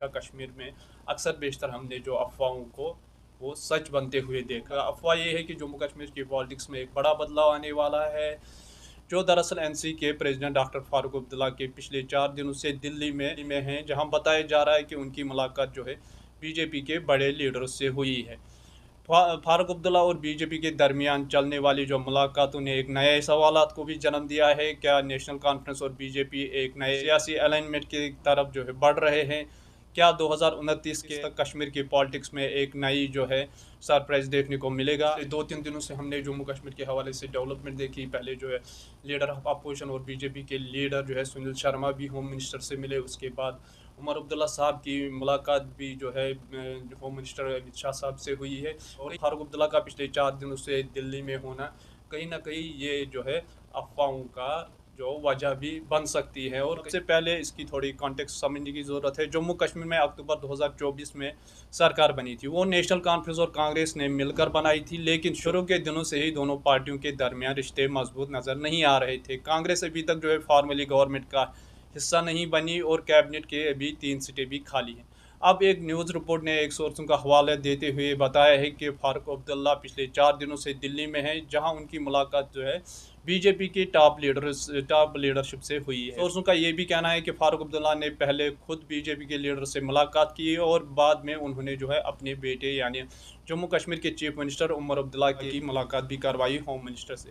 का कश्मीर में अक्सर बेशतर हमने जो अफवाहों को वो सच बनते हुए देखा। अफवाह ये है कि जम्मू कश्मीर की पॉलिटिक्स में एक बड़ा बदलाव आने वाला है, जो दरअसल एनसी के प्रेसिडेंट डॉक्टर फारूक अब्दुल्ला के पिछले 4 दिनों से दिल्ली में हैं, जहां बताया जा रहा है कि उनकी मुलाकात जो है बीजेपी के बड़े लीडरों से हुई है। फारूक अब्दुल्ला और बीजेपी के दरमियान चलने वाली जो मुलाकातों ने एक नए सवालात को भी जन्म दिया है। क्या नेशनल कॉन्फ्रेंस और बीजेपी एक नए सियासी अलाइनमेंट की तरफ जो है बढ़ रहे हैं? क्या 2029 के तक कश्मीर की पॉलिटिक्स में एक नई जो है सरप्राइज देखने को मिलेगा? 2-3 दिनों से हमने जम्मू कश्मीर के हवाले से डेवलपमेंट देखी। पहले जो है लीडर ऑफ अपोजिशन और बीजेपी के लीडर जो है सुनील शर्मा भी होम मिनिस्टर से मिले। उसके बाद उमर अब्दुल्ला साहब की मुलाकात भी जो है होम मिनिस्टर अमित शाह साहब से हुई है। और फारूक अब्दुल्ला का पिछले 4 दिनों से दिल्ली में होना कहीं ना कहीं ये जो है अफवाहों का जो वजह भी बन सकती है। और सबसे पहले इसकी थोड़ी कॉन्टेक्स्ट समझने की ज़रूरत है। जम्मू कश्मीर में अक्टूबर 2024 में सरकार बनी थी। वो नेशनल कॉन्फ्रेंस और कांग्रेस ने मिलकर बनाई थी, लेकिन शुरू के दिनों से ही दोनों पार्टियों के दरमियान रिश्ते मजबूत नज़र नहीं आ रहे थे। कांग्रेस अभी तक जो है फॉर्मली गवर्नमेंट का हिस्सा नहीं बनी और कैबिनेट के अभी 3 सीटें भी खाली हैं। अब एक न्यूज़ रिपोर्ट ने एक सोर्सों का हवाला देते हुए बताया है कि फारूक अब्दुल्ला पिछले 4 दिनों से दिल्ली में है, जहां उनकी मुलाकात जो है बीजेपी की टॉप लीडरशिप से हुई है। सोर्सों का ये भी कहना है कि फारूक अब्दुल्ला ने पहले खुद बीजेपी के लीडर से मुलाकात की और बाद में उन्होंने जो है अपने बेटे यानी जम्मू कश्मीर के चीफ मिनिस्टर उमर अब्दुल्ला की मुलाकात भी करवाई होम मिनिस्टर से।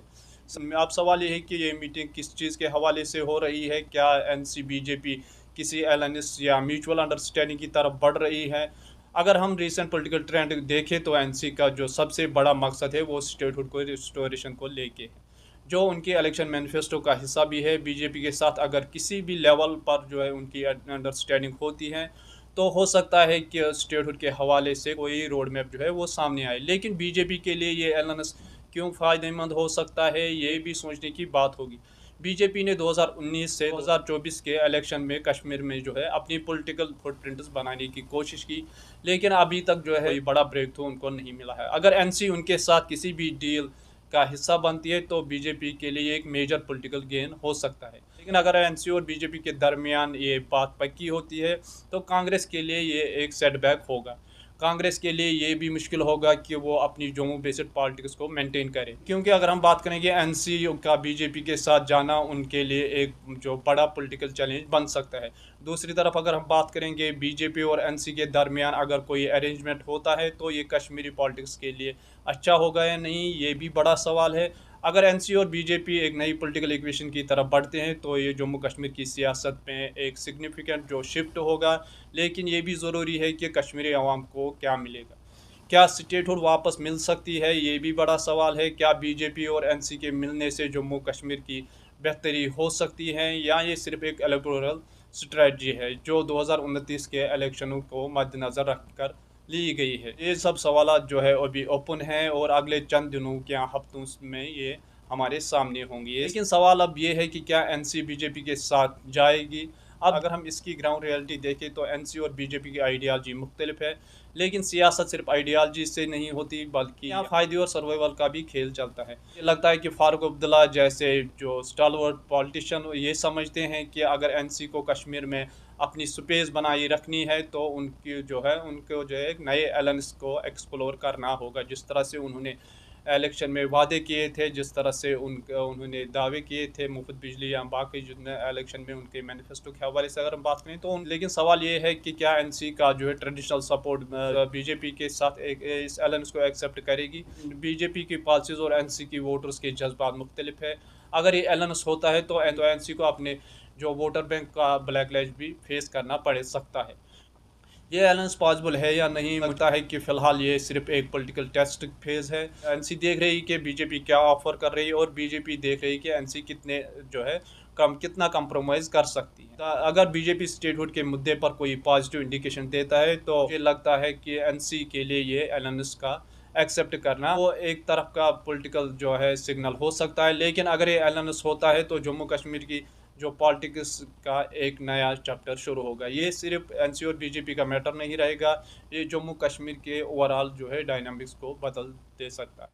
अब सवाल ये है कि ये मीटिंग किस चीज़ के हवाले से हो रही है? क्या एनसी बीजेपी किसी एलायंस या म्यूचुअल अंडरस्टैंडिंग की तरफ बढ़ रही है? अगर हम रीसेंट पॉलिटिकल ट्रेंड देखें तो एनसी का जो सबसे बड़ा मकसद है वो स्टेटहुड को रिस्टोरेशन को लेके है, जो उनके इलेक्शन मैनिफेस्टो का हिस्सा भी है। बीजेपी के साथ अगर किसी भी लेवल पर जो है उनकी अंडरस्टैंडिंग होती है तो हो सकता है कि स्टेटहुड के हवाले से कोई रोड मैप जो है वो सामने आए। लेकिन बीजेपी के लिए ये एलायंस क्यों फ़ायदेमंद हो सकता है, ये भी सोचने की बात होगी। बीजेपी ने 2019 से 2024 के इलेक्शन में कश्मीर में जो है अपनी पॉलिटिकल फुटप्रिंट्स बनाने की कोशिश की, लेकिन अभी तक जो है कोई बड़ा ब्रेक थ्रू उनको नहीं मिला है। अगर एनसी उनके साथ किसी भी डील का हिस्सा बनती है तो बीजेपी के लिए एक मेजर पॉलिटिकल गेन हो सकता है। लेकिन अगर एनसी और बीजेपी के दरमियान ये बात पक्की होती है तो कांग्रेस के लिए ये एक सेटबैक होगा। कांग्रेस के लिए ये भी मुश्किल होगा कि वो अपनी जम्मू बेस्ड पॉलिटिक्स को मेंटेन करे, क्योंकि अगर हम बात करेंगे एनसी का बीजेपी के साथ जाना उनके लिए एक जो बड़ा पॉलिटिकल चैलेंज बन सकता है। दूसरी तरफ अगर हम बात करेंगे बीजेपी और एनसी के दरमियान अगर कोई अरेंजमेंट होता है तो ये कश्मीरी पॉलिटिक्स के लिए अच्छा होगा या नहीं, ये भी बड़ा सवाल है। अगर एनसी और बीजेपी एक नई पॉलिटिकल इक्वेशन की तरफ बढ़ते हैं तो ये जम्मू कश्मीर की सियासत में एक सिग्निफिकेंट जो शिफ्ट होगा। लेकिन ये भी ज़रूरी है कि कश्मीरी अवाम को क्या मिलेगा। क्या स्टेटहुड वापस मिल सकती है, ये भी बड़ा सवाल है। क्या बीजेपी और एनसी के मिलने से जम्मू कश्मीर की बेहतरी हो सकती है, या ये सिर्फ एक इलेक्टोरल स्ट्रेटजी है जो 2029 के इलेक्शनों को मद्देनज़र रखकर ली गई है? ये सब सवाल जो है अभी ओपन हैं और अगले चंद दिनों या हफ्तों में ये हमारे सामने होंगी। लेकिन सवाल अब ये है कि क्या एनसी बीजेपी के साथ जाएगी? अब अगर हम इसकी ग्राउंड रियलिटी देखें तो एनसी और बीजेपी की आइडियालॉजी मुख्तलिफ है, लेकिन सियासत सिर्फ आइडियालॉजी से नहीं होती बल्कि यहाँ फ़ायदे और सर्वाइवल का भी खेल चलता है। ये लगता है कि फारूक अब्दुल्ला जैसे जो स्टालवर्ट पॉलिटिशियन ये समझते हैं कि अगर एनसी को कश्मीर में अपनी स्पेस बनाई रखनी है तो उनकी जो है उनको जो है एक नए एलायंस को एक्सप्लोर करना होगा। जिस तरह से उन्होंने इलेक्शन में वादे किए थे, जिस तरह से उन्होंने दावे किए थे मुफ्त बिजली या बाकी जितने इलेक्शन में उनके मैनिफेस्टो के हवाले से अगर हम बात करें तो लेकिन सवाल ये है कि क्या एनसी का जो है ट्रेडिशनल सपोर्ट बीजेपी के साथ एक इस एलायंस को एक्सेप्ट करेगी? बीजेपी की पॉलिसीज़ और एनसी की वोटर्स के जज्बात मुख्तलिफ है। अगर ये एलायंस होता है तो एनसी को अपने जो वोटर बैंक का बैकलैश भी फेस करना पड़ सकता है। ये अलायंस पॉसिबल है या नहीं, लगता है कि फ़िलहाल ये सिर्फ एक पॉलिटिकल टेस्ट फेज़ है। एनसी देख रही कि बीजेपी क्या ऑफ़र कर रही है और बीजेपी देख रही कि एनसी कितने जो है कितना कंप्रोमाइज़ कर सकती है। अगर बीजेपी स्टेटहुड के मुद्दे पर कोई पॉजिटिव इंडिकेशन देता है तो मुझे लगता है कि एनसी के लिए ये अलायंस का एक्सेप्ट करना वो एक तरफ का पॉलिटिकल जो है सिग्नल हो सकता है। लेकिन अगर ये अलायंस होता है तो जम्मू कश्मीर की जो पॉलिटिक्स का एक नया चैप्टर शुरू होगा। ये सिर्फ एनसी और बीजेपी का मैटर नहीं रहेगा, ये जम्मू कश्मीर के ओवरऑल जो है डायनामिक्स को बदल दे सकता है।